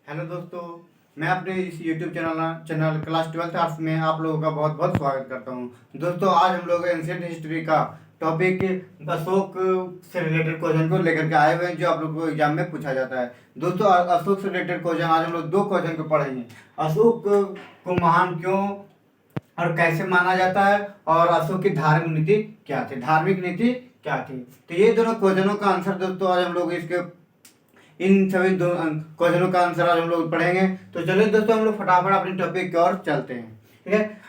Hello दोस्तों, मैं अपने इस YouTube channel class 12th arts में आप लोगों का बहुत बहुत स्वागत करता हूं। दोस्तों, आज हम लोग एंशिएंट हिस्ट्री का टॉपिक अशोक से रिलेटेड क्वेश्चन को लेकर के आए हुए हैं, जो आप लोग को एग्जाम में पूछा जाता है। दोस्तों, अशोक से रिलेटेड क्वेश्चन आज हम लोग दो क्वेश्चन को पढ़ेंगे। अशोक को महान क्यों और कैसे माना जाता है, और अशोक की धार्मिक नीति क्या थी, तो ये दोनों क्वेश्चनों का आंसर दोस्तों आज हम लोग इन सभी दो क्वेश्चनों का आंसर आज हम लोग पढ़ेंगे। तो चलिए दोस्तों, हम लोग फटाफट अपने टॉपिक की ओर चलते हैं। ठीक है,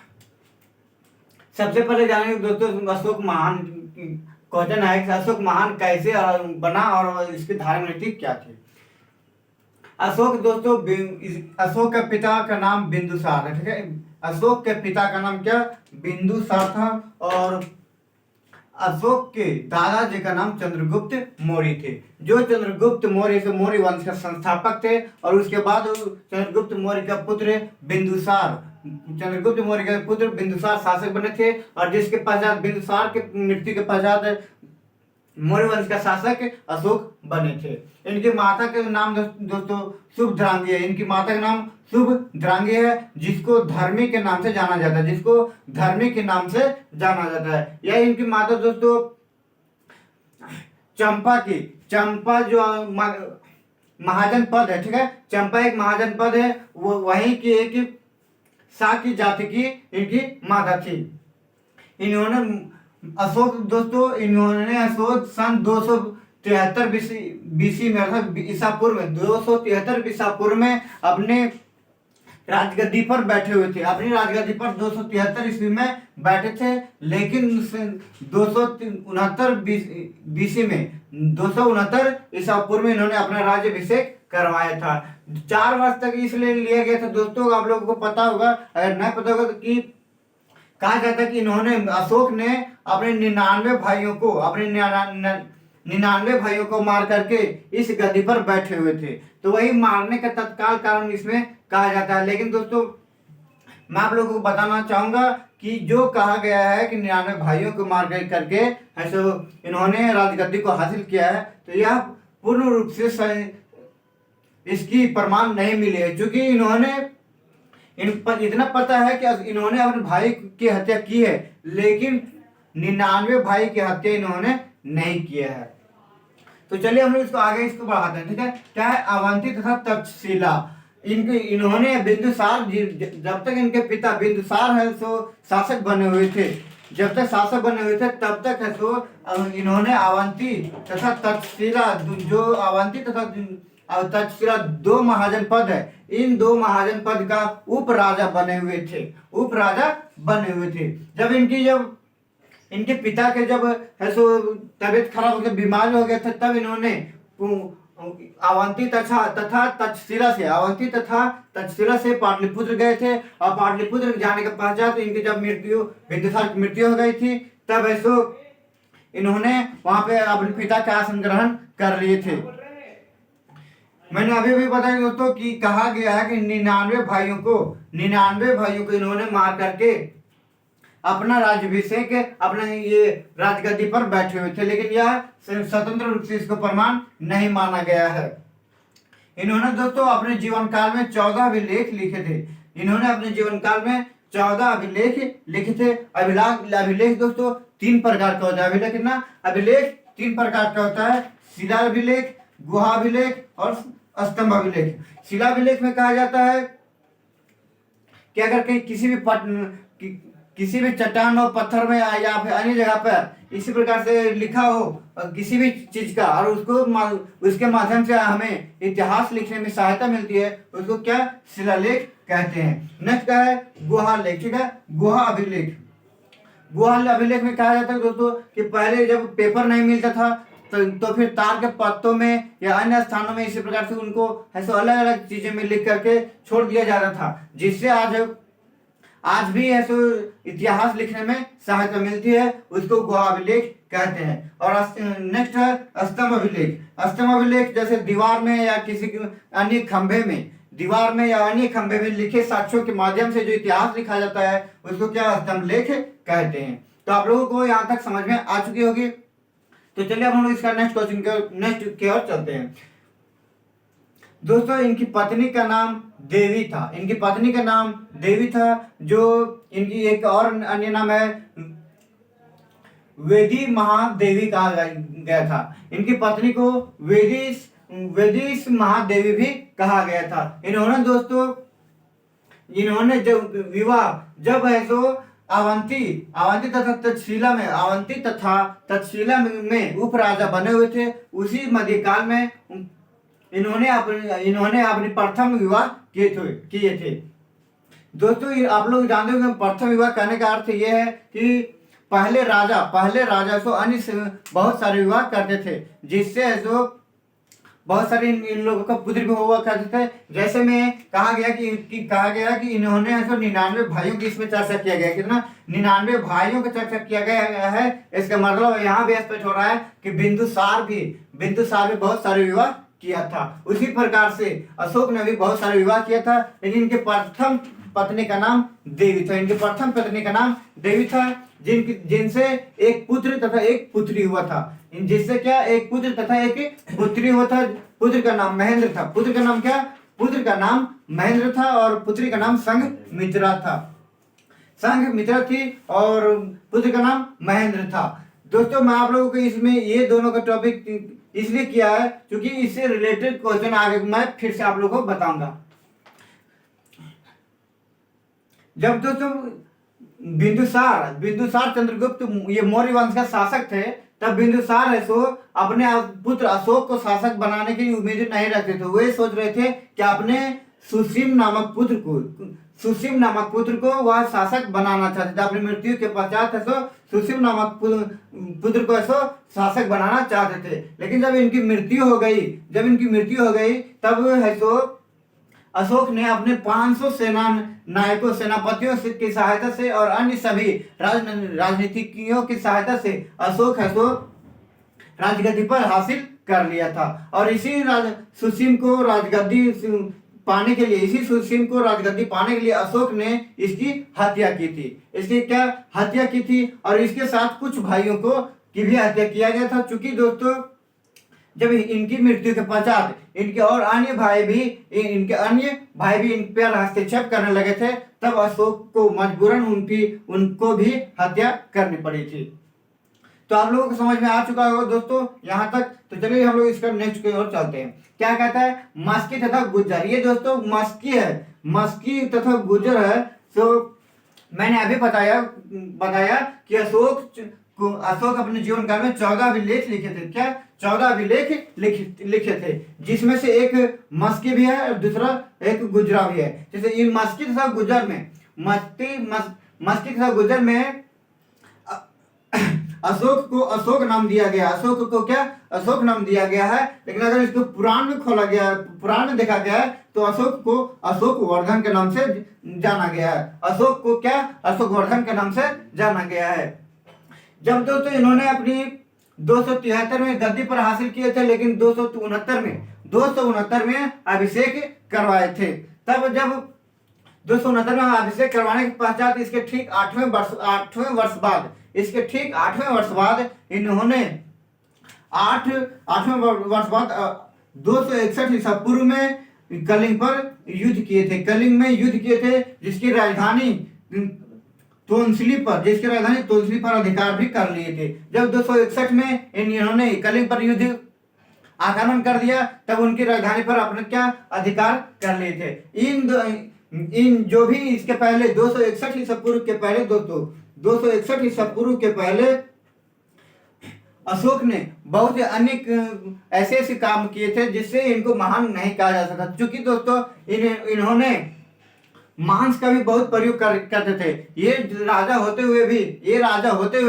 सबसे पहले जानेंगे दोस्तों अशोक महान। क्वेश्चन है कि अशोक महान कैसे बना और इसकी धार्मिक नीति क्या थी। अशोक दोस्तों, अशोक के पिता का नाम बिंदुसार है। ठीक है, अशोक के पिता का नाम क्या बिंदुसार था, और अशोक के दादाजी का नाम चंद्रगुप्त मौर्य थे, जो चंद्रगुप्त मौर्य से मौर्य वंश के संस्थापक थे। और उसके बाद चंद्रगुप्त मौर्य का पुत्र बिंदुसार शासक बने थे, और जिसके पश्चात बिंदुसार के मृत्यु के पश्चात मौर्य वंश का शासक अशोक बने थे। इनकी माता के नाम दोस्तों शुभद्रांगी है। इनकी माता का नाम शुभद्रांगी है, जिसको धर्मी के नाम से जाना जाता है। यह इनकी माता दोस्तों चंपा जो महाजन पद है। ठीक है, चंपा एक महाजन पद है, वो वहीं की एक साकी जाति की इनकी माता थी। इन्होंने अशोक सन 273 बीसी में अर्थात ईसा पूर्व 273 ईसा पूर्व में अपने राजगद्दी पर बैठे हुए थे। अपनी राजगद्दी पर 273 ईस्वी में बैठे थे, लेकिन 269 बीसी में 269 ईसा पूर्व में इन्होंने अपना राज्याभिषेक करवाया था। 4 वर्ष तक इसलिए लिया गया था दोस्तों, आप लोगों को पता होगा, अगर नहीं पता होगा तो कि कहा जाता है कि अशोक ने अपने 99 भाइयों को मार करके इस गद्दी पर बैठे हुए थे। तो वही मारने का तत्काल कारण इसमें कहा जाता है। लेकिन दोस्तों, मैं आप लोगों को बताना चाहूंगा कि जो कहा गया है कि 99 भाइयों को मार करके ऐसे इन्होंने राजगद्दी को हासिल किया है, तो यह पूर्ण रूप से इसकी प्रमाण नहीं मिले है, क्योंकि इतना पता है कि इन्होंने अपने भाई की हत्या की है, लेकिन 99 भाई की हत्या इन्होंने नहीं किया है। तो चलिए हम लोग इसको बढ़ाते हैं। ठीक है, क्या है अवंती तथा तक्षशिला। इन्होंने बिंदुसार जब तक इनके पिता बिंदुसार है सो शासक बने हुए थे, तब तक है सो इन्होंने अवंती तथा तक्षशिला, जो अवंती तथा तक्षशिला 2 महाजन पद है, इन 2 महाजन पद का उप राजा बने हुए थे। जब इनके पिता के जब है सो तबीयत खराब हो गया, बीमार हो गए थे, तब इन्होंने अवंती तथा तक्षशिला से पाटलिपुत्र गए थे। और पाटलिपुत्र जाने के पश्चात इनकी जब बिंदुसार की मृत्यु हो गई थी, तब ऐसो इन्होंने वहां पे अपने पिता का आसन ग्रहण कर लिए थे। मैंने अभी भी बताया दोस्तों कि कहा गया है कि 99 भाइयों को इन्होंने मार करके अपना राज्याभिषेक अपने ये राजगद्दी पर बैठे हुए थे, लेकिन यह स्वतंत्र रूप से इसको प्रमाण नहीं माना गया है। इन्होंने दोस्तों अपने जीवन काल में 14 अभिलेख लिखे थे। अभिलेख दोस्तों 3 प्रकार का होता है। अभिलेख 3 प्रकार का होता है: शिलाभिलेख, गुहाभिलेख और स्तंभ अभिलेख। शिलाभिलेख में कहा जाता है कि अगर कहीं किसी भी चट्टान और पत्थर में या फिर अन्य जगह पर इसी प्रकार से लिखा हो किसी भी चीज का, और उसके माध्यम से हमें इतिहास लिखने में सहायता मिलती है, उसको क्या शिलालेख कहते हैं। नेक्स्ट क्या है गुहालेख। ठीक है, गुहा अभिलेख में कहा जाता है दोस्तों कि पहले जब पेपर नहीं मिलता था तो फिर तार के पत्तों में या अन्य स्थानों में इसी प्रकार से उनको ऐसे अलग अलग चीजें में लिख करके छोड़ दिया जाता था, जिससे आज भी ऐसे इतिहास लिखने में सहायता मिलती है, उसको गुहा अभिलेख कहते हैं। और नेक्स्ट है स्तंभ अभिलेख। जैसे दीवार में या अन्य खंभे में लिखे साक्ष्यों के माध्यम से जो इतिहास लिखा जाता है, उसको क्या स्तंभ लेख कहते हैं। तो आप लोगों को यहाँ तक समझ में आ चुकी होगी। तो चलिए अब हम लोग इसका नेक्स्ट की ओर चलते हैं। दोस्तों इनकी पत्नी का नाम देवी था, इनकी पत्नी का नाम देवी था। जो इनकी एक और अन्य नाम है वेदी महादेवी कहा गया था। इनकी पत्नी को वेदिस महादेवी भी कहा गया था। इन्होंने जब विवाह जब है तो अवंती तथा तक्षशिला में उपराजा बने हुए थे, उसी मध्यकाल में इन्होंने अपनी प्रथम विवाह किए थे। दोस्तों आप लोग जानते हो कि प्रथम विवाह कहने का अर्थ यह है कि पहले राजा सो अन्य बहुत सारे विवाह करते थे, जिससे जो बहुत सारे इन लोगों का पुत्र भी हुआ करते थे। जैसे में कहा गया कि इन्होंने 99 भाइयों की इसमें चर्चा किया गया। कितना 99 भाइयों की चर्चा किया गया है। इसका मतलब यहाँ भी स्पष्ट हो रहा है कि बिंदुसार भी बहुत सारे विवाह किया था। उसी प्रकार से अशोक ने भी बहुत सारे विवाह किया था, लेकिन इनके प्रथम पत्नी का नाम देवी था। जिनसे एक पुत्र तथा एक पुत्री हुआ था। जिससे क्या एक पुत्र तथा एक पुत्री हुआ था। पुत्र का नाम महेंद्र था। पुत्र का नाम महेंद्र था और पुत्री का नाम संघमित्रा थी और पुत्र का नाम महेंद्र था। दोस्तों मैं आप लोगों को इसमें ये दोनों का टॉपिक इसलिए किया है क्योंकि इससे रिलेटेड क्वेश्चन आगे मैं फिर से आप लोगों को बताऊंगा। जब दोस्तों बिंदुसार चंद्रगुप्त ये मौर्य वंश का शासक थे, तब बिंदुसार है सो अपने पुत्र अशोक को शासक बनाने की उम्मीद नहीं रखते थे। वे सोच रहे थे कि अपने सुसीम नामक पुत्र को वह शासक बनाना चाहते थे। अपनी मृत्यु के पश्चात है सो सुसीम नामक पुत्र को ऐसो शासक बनाना चाहते थे। लेकिन जब इनकी मृत्यु हो गई तब है सो अशोक ने अपने 500 सेनापतियों की सहायता से और अन्य सभी राजनीतिज्ञों की सहायता से अशोक है सो राजगद्दी पर हासिल कर लिया था। और इसी सुसीम को राजगद्दी पाने के लिए अशोक ने इसकी हत्या की थी और इसके साथ कुछ भाइयों को की भी हत्या किया गया था। चूंकि दोस्तों जब इनकी मृत्यु के पश्चात इनके अन्य भाई भी इन पर हस्तक्षेप करने लगे थे, तब अशोक को मजबूरन उनको भी हत्या करनी पड़ी थी। तो आप लोगों को समझ में आ चुका होगा दोस्तों यहाँ तक। तो चलिए हम लोग इसका नेक्स्ट की ओर चलते हैं। क्या कहता है? मस्की तथा गुज्जर। ये दोस्तों मस्की तथा गुज्जर है। तो मैंने अभी बताया कि अशोक अपने जीवन काल में 14 अभिलेख लिखे थे। क्या 14 अभिलेख लिखे थे, जिसमें से एक मस्की भी है और दूसरा एक गुजरा भी है। जैसे इन मस्की तथा गुजर में अशोक को अशोक नाम दिया गया है। लेकिन अगर इसको पुराण में देखा गया है तो अशोक को अशोक वर्धन के नाम से जाना गया है। अशोक वर्धन के नाम से जाना गया है। जब दोस्तों इन्होंने अपनी 273 में गद्दी पर हासिल किए थे, लेकिन 269 में अभिषेक करवाए थे। तब जब 269 में अभिषेक करवाने के पश्चात इसके ठीक 8वें वर्ष बाद इन्होंने 8वें वर्ष बाद 261 ईसा पूर्व में कलिंग पर युद्ध किए थे, जिसकी राजधानी तोंसली पर अधिकार भी कर लिए थे। जब 261 में इन्होंने कलिंग पर युद्ध आक्रमण कर दिया, तब उनकी राजधानी पर अपने क्या अधिकार कर लिए थे। इन जो भी इसके पहले 261 ईसा पूर्व के पहले 261 ईसा पूर्व के पहले अशोक ने बहुत अन्य ऐसे काम किए थे जिससे इनको महान नहीं कहा जा सकता। क्योंकि दोस्तों इन्होंने मांस का भी बहुत प्रयोग करते थे। ये राजा होते हुए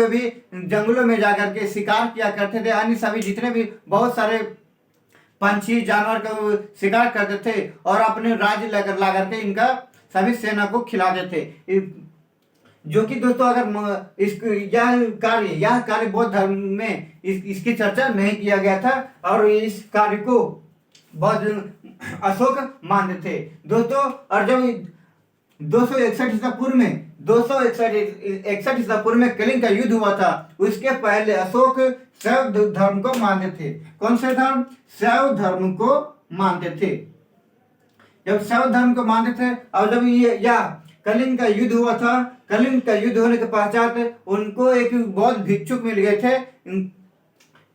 भी जंगलों में जाकर के शिकार किया करते थे। अन्य सभी जितने भी बहुत सारे पंछी जानवर का शिकार करते थे और अपने राज्य ला करके इनका सभी सेना को खिलाते थे। जो कि दोस्तों अगर यह कार्य बौद्ध धर्म में इसकी चर्चा नहीं किया गया था और इस कार्य को बौद्ध अशोक मानते थे दोस्तों। और जब 261 ईसा पूर्व में कलिंग का युद्ध हुआ था, उसके पहले अशोक शैव धर्म को मानते थे। कौन से धर्म? शैव धर्म को मानते थे। जब शैव धर्म को मानते थे, और जब ये या कलिंग का युद्ध हुआ था, कलिंग का युद्ध होने के पश्चात उनको एक बौद्ध भिक्षुक मिल गए थे,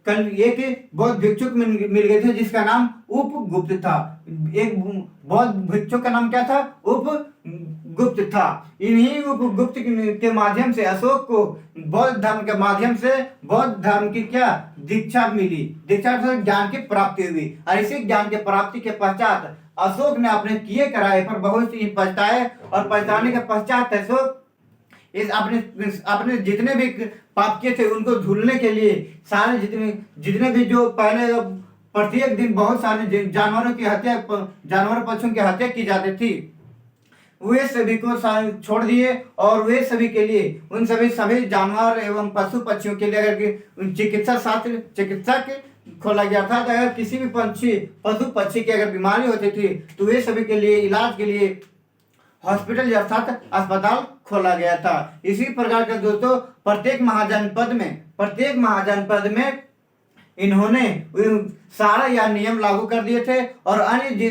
कल एक बौद्ध भिक्षुक मिल गए थे जिसका नाम उपगुप्त था। एक बौद्ध भिक्षुक का नाम क्या था? उपगुप्त था। इन्हीं उपगुप्त के माध्यम से अशोक को बौद्ध धर्म के माध्यम से बौद्ध धर्म की क्या दीक्षा मिली, दीक्षा से ज्ञान की प्राप्ति हुई। और इसी ज्ञान की प्राप्ति के पश्चात अशोक ने अपने किए कराए पर बहुत ही पछताए, और पछताने के पश्चात अशोक इस अपने जितने भी पाप किए थे उनको धुलने के लिए सारे जितने भी जो पहले प्रत्येक दिन बहुत सारे जानवरों की हत्या, जानवर पशुओं की हत्या की जाती थी, वे सभी को छोड़ दिए। और वे सभी के लिए उन सभी जानवर एवं पशु पक्षियों के लिए अगर चिकित्सा खोला गया था, तो अगर किसी भी पशु पक्षी की अगर बीमारी होती थी तो वे सभी के लिए इलाज के लिए हॉस्पिटल अर्थात अस्पताल खोला गया था। इसी प्रकार के दोस्तों प्रत्येक महाजनपद में इन्होंने सारा यह नियम लागू कर दिए थे। और अन्य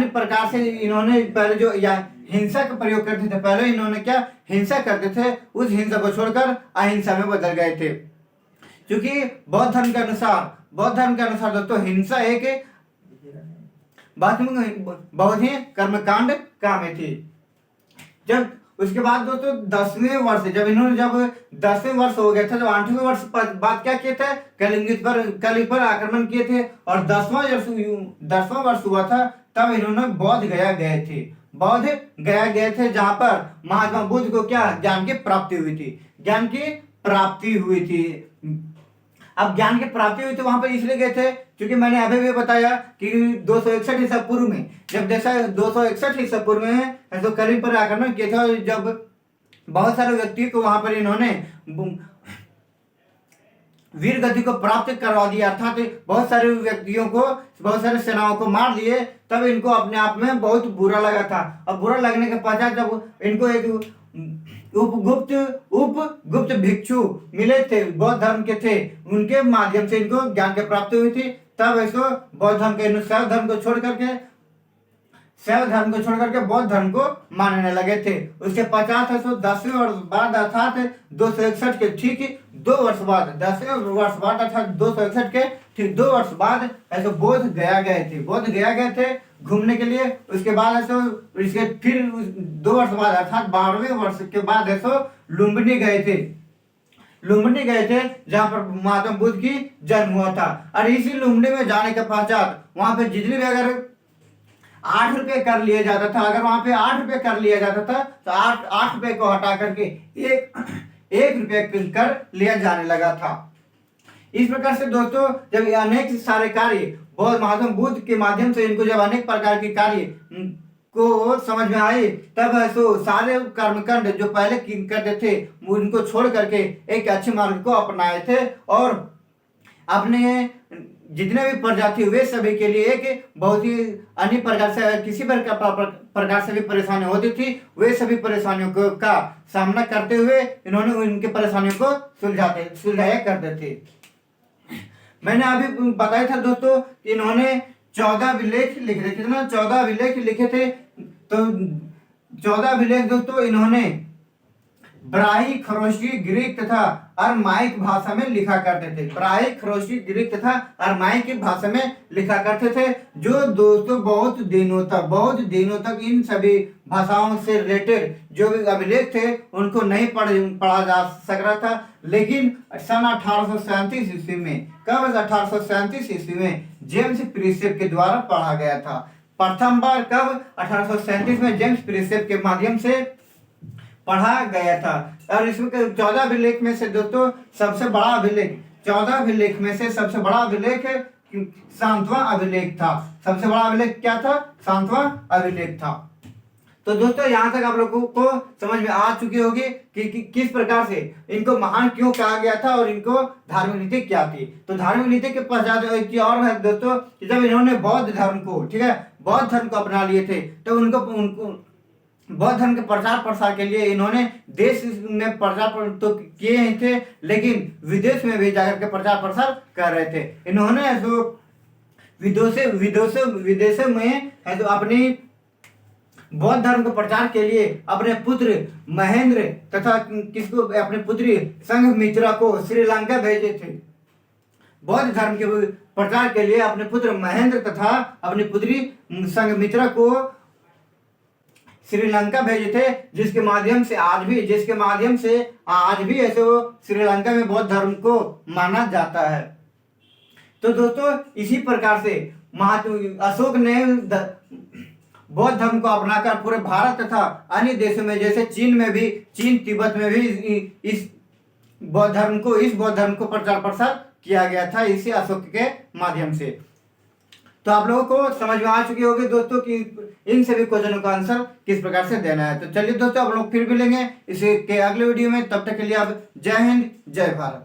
प्रकार से इन्होंने पहले जो या हिंसा का प्रयोग करते थे, पहले इन्होंने क्या हिंसा करते थे, उस हिंसा को छोड़कर अहिंसा में बदल गए थे। क्योंकि बौद्ध धर्म के अनुसार दोस्तों हिंसा एक बहुत ही कर्मकांड काम थी। जब उसके बाद दोस्तों 10वें वर्ष जब 10वें वर्ष हो गया था, जब 8वें वर्ष बाद क्या किए थे? कलिंग पर आक्रमण किए थे। और 10वां वर्ष हुआ था तब इन्होंने बौद्ध गया गए थे जहां पर महात्मा बुद्ध को क्या ज्ञान की प्राप्ति हुई थी। अब ज्ञान की प्राप्ति हुई तो वहां पर इसलिए गए थे क्योंकि मैंने अभी भी बताया कि 261 ईसा पूर्व में, जब जैसा 261 ईसा पूर्व में तो कलिंग पर आक्रमण किए थे, जब बहुत सारे व्यक्तियों को वहां पर इन्होंने वीर गति को प्राप्त करवा दिया, अर्थात बहुत सारे व्यक्तियों को, बहुत सारे सेनाओं को मार दिए, तब इनको अपने आप में बहुत बुरा लगा था। और बुरा लगने के पश्चात जब इनको एक उपगुप्त भिक्षु मिले थे, बौद्ध धर्म के थे, उनके माध्यम से इनको ज्ञान की प्राप्ति हुई थी। तब इसको बौद्ध धर्म के शैव धर्म को छोड़ करके बौद्ध धर्म को मानने लगे थे। उसके 10वें वर्ष बाद अर्थात 261 के ठीक 2 वर्ष बाद, 10वें वर्ष बाद अर्थात 261 के ठीक 2 वर्ष बाद ऐसे बौद्ध गया गए थे घूमने के लिए। उसके बाद ऐसे इसके फिर 2 वर्ष बाद अर्थात 12वें वर्ष के बाद ऐसे लुम्बिनी गए थे जहां पर महात्मा बुद्ध की जन्म हुआ था। और इसी लुम्बिनी में जाने के पश्चात वहां पे जितने भी अगर 8 रुपये कर लिया जाता था, अगर वहां पे 8 रुपये कर लिया जाता था तो 8 रुपये को हटा करके 1 रुपये कर लिया जाने लगा था। इस प्रकार से दोस्तों जब अनेक सारे कार्य बहुत महात्मा बुद्ध के माध्यम से इनको जब अनेक प्रकार के कार्य को समझ में आए, तब ऐसो सारे कर्मकांड जो पहले करते थे उनको छोड़ करके एक अच्छे मार्ग को अपनाए थे। और अपने जितने भी प्रजाति वे सभी के लिए एक बहुत ही अन्य प्रकार से किसी प्रकार से भी परेशानी होती थी, वे सभी परेशानियों का सामना करते हुए इन्होंने उनके परेशानियों को सुलझाया करते थे। मैंने अभी बताया था दोस्तों कि इन्होंने 14 अभिलेख लिखे थे। कितना? 14 अभिलेख लिखे थे। तो 14 अभिलेख दोस्तों इन्होंने ब्राही, खरोष्टी, ग्रीक तथा अरमाइक भाषा में लिखा करते थे। ब्राही, खरोष्टी, ग्रीक तथा अरमाइक की भाषा में लिखा करते थे, जो दोस्तों बहुत दिनों तक इन सभी भाषाओं से रिलेटेड जो भी अभिलेख थे उनको नहीं पढ़ा जा सक रहा था। लेकिन सन 1837 ईस्वी में, कब? 1837 ईस्वी में जेम्स प्रिंसेप के द्वारा पढ़ा गया था। प्रथम बार कब? 1837 में जेम्स प्रिंसेप के माध्यम से पढ़ा गया था। और इसमें 14 अभिलेख में से दोस्तों सबसे बड़ा अभिलेख, 14 अभिलेख में से सबसे बड़ा अभिलेख 7वां अभिलेख था। सबसे बड़ा अभिलेख क्या था? 7वां अभिलेख था। तो दोस्तों यहाँ तक आप लोगों को समझ में आ चुकी होगी कि किस प्रकार से इनको महान क्यों कहा गया था और इनको धार्मिक नीति क्या थी। तो धार्मिक नीति के पश्चात की और है दोस्तों कि जब इन्होंने बौद्ध धर्म को, ठीक है, बौद्ध धर्म को अपना लिए थे, तो उनको बौद्ध धर्म के प्रचार प्रसार के लिए इन्होंने देश में प्रचार तो किए ही थे, लेकिन विदेश में भी जाकर के प्रचार प्रसार कर रहे थे। इन्होंने विदेशों में है तो अपनी बौद्ध धर्म के प्रचार के लिए अपने पुत्र महेंद्र तथा किसको अपने पुत्री संघमित्रा को श्रीलंका भेजे थे। बौद्ध धर्म के प्रचार के लिए अपने पुत्र महेंद्र तथा अपनी पुत्री संघमित्रा को श्रीलंका भेजे थे, जिसके माध्यम से आज भी ऐसे वो श्रीलंका में बौद्ध धर्म को माना जाता है। तो दोस्तों इसी प्रकार से अशोक ने बौद्ध धर्म को अपनाकर पूरे भारत तथा अन्य देशों में जैसे चीन तिब्बत में भी इस बौद्ध धर्म को प्रचार प्रसार किया गया था इसी अशोक के माध्यम से। तो आप लोगों को समझ में आ चुकी होगी दोस्तों कि इन सभी क्वेश्चनों का आंसर किस प्रकार से देना है। तो चलिए दोस्तों आप लोग फिर मिलेंगे इसी के अगले वीडियो में, तब तक के लिए आप जय हिंद जय भारत।